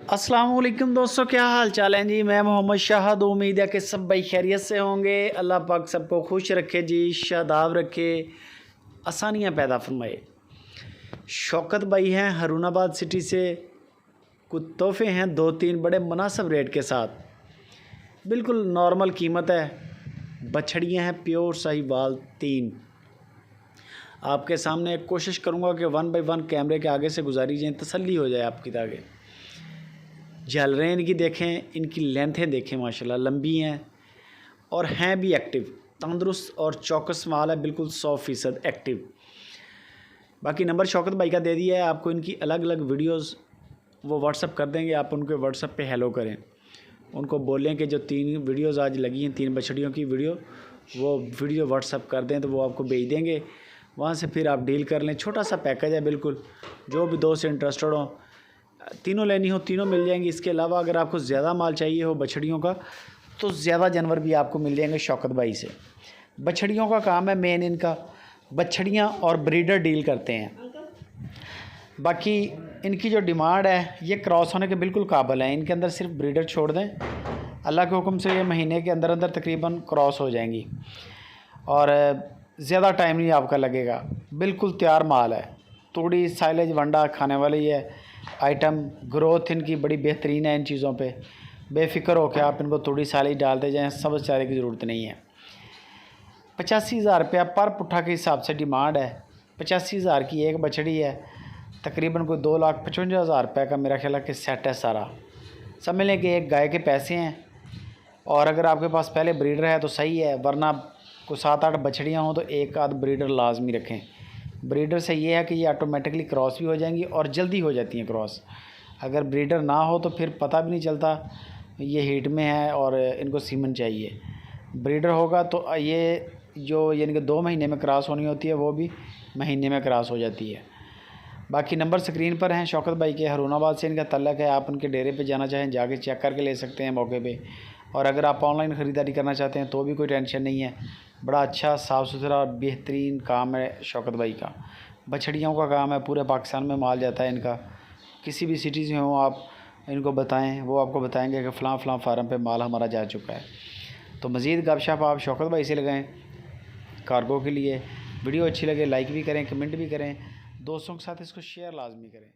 अस्सलाम वालेकुम दोस्तों, क्या हाल चाल है जी। मैं मोहम्मद शाहद, उम्मीद है कि सब भाई खैरियत से होंगे। अल्लाह पाक सबको खुश रखे जी, शादाब रखे, आसानियाँ पैदा फरमाए। शौकत भाई हैं हारूनाबाद सिटी से। कुछ तोहफ़े हैं 2-3 बड़े मुनासिब रेट के साथ, बिल्कुल नॉर्मल कीमत है। बछड़ियाँ हैं प्योर साहिवाल 3। आपके सामने कोशिश करूँगा कि 1 बाय 1 कैमरे के आगे से गुजारी जाए, तसल्ली हो जाए आपकी ताकि झलरें इनकी देखें, इनकी लेंथें देखें, माशाल्लाह लंबी हैं और हैं भी एक्टिव, तंदुरुस्त और चौकस माल है, बिल्कुल 100% एक्टिव। बाकी नंबर शौकत भाई का दे दिया है आपको। इनकी अलग अलग वीडियोस वो व्हाट्सअप कर देंगे, आप उनके व्हाट्सअप पे हेलो करें, उनको बोलें कि जो 3 वीडियोस आज लगी हैं, 3 बछड़ियों की वीडियो, वो वीडियो व्हाट्सअप कर दें तो वो आपको भेज देंगे। वहाँ से फिर आप डील कर लें। छोटा सा पैकेज है, बिल्कुल जो भी दोस्त इंटरेस्टेड हो, तीनों लेनी हो तीनों मिल जाएंगी। इसके अलावा अगर आपको ज़्यादा माल चाहिए हो बछड़ियों का, तो ज़्यादा जानवर भी आपको मिल जाएंगे शौकत भाई से। बछड़ियों का काम है मेन, इनका बछड़ियाँ और ब्रीडर डील करते हैं। बाकी इनकी जो डिमांड है, ये क्रॉस होने के बिल्कुल काबिल हैं। इनके अंदर सिर्फ ब्रीडर छोड़ दें, अल्लाह के हुक्म से ये महीने के अंदर अंदर तकरीबन क्रॉस हो जाएंगी और ज़्यादा टाइम नहीं आपका लगेगा। बिल्कुल तैयार माल है, तूड़ी साइलेज वंडा खाने वाली है आइटम। ग्रोथ इनकी बड़ी बेहतरीन है। इन चीज़ों पे बेफ़िक्र हो के आप इनको थोड़ी साइलेज डालते जाएँ, सब चारे की ज़रूरत नहीं है। 85,000 रुपया पर पुट्ठा के हिसाब से डिमांड है। 85,000 की एक बछड़ी है, तकरीबन कोई 2,55,000 रुपये का मेरा ख्याल है कि सेट है सारा। समझ लें कि एक गाय के पैसे हैं। और अगर आपके पास पहले ब्रीडर है तो सही है, वरना कोई 7-8 बछड़ियाँ हों तो एक आध ब्रीडर लाजमी रखें। ब्रीडर से ये है कि ये ऑटोमेटिकली क्रॉस भी हो जाएंगी और जल्दी हो जाती हैं क्रॉस। अगर ब्रीडर ना हो तो फिर पता भी नहीं चलता ये हीट में है और इनको सीमन चाहिए। ब्रीडर होगा तो ये जो यानी कि 2 महीने में क्रॉस होनी होती है, वो भी महीने में क्रॉस हो जाती है। बाकी नंबर स्क्रीन पर हैं शौकत भाई के, हारूनाबाद से इनका तल्लक है। आप उनके डेरे पे जाना चाहें जाके चेक करके ले सकते हैं मौके पे। और अगर आप ऑनलाइन ख़रीदारी करना चाहते हैं तो भी कोई टेंशन नहीं है। बड़ा अच्छा साफ़ सुथरा और बेहतरीन काम है शौकत भाई का। बछड़ियों का काम है, पूरे पाकिस्तान में माल जाता है इनका। किसी भी सिटीज़ में हो आप इनको बताएं, वो आपको बताएंगे कि फ़लाँ फ़लाँ फार्म पे माल हमारा जा चुका है। तो मज़ीद गपशप आप शौकत भाई से लगाएं कार्गो के लिए। वीडियो अच्छी लगे लाइक भी करें, कमेंट भी करें, दोस्तों के साथ इसको शेयर लाजमी करें।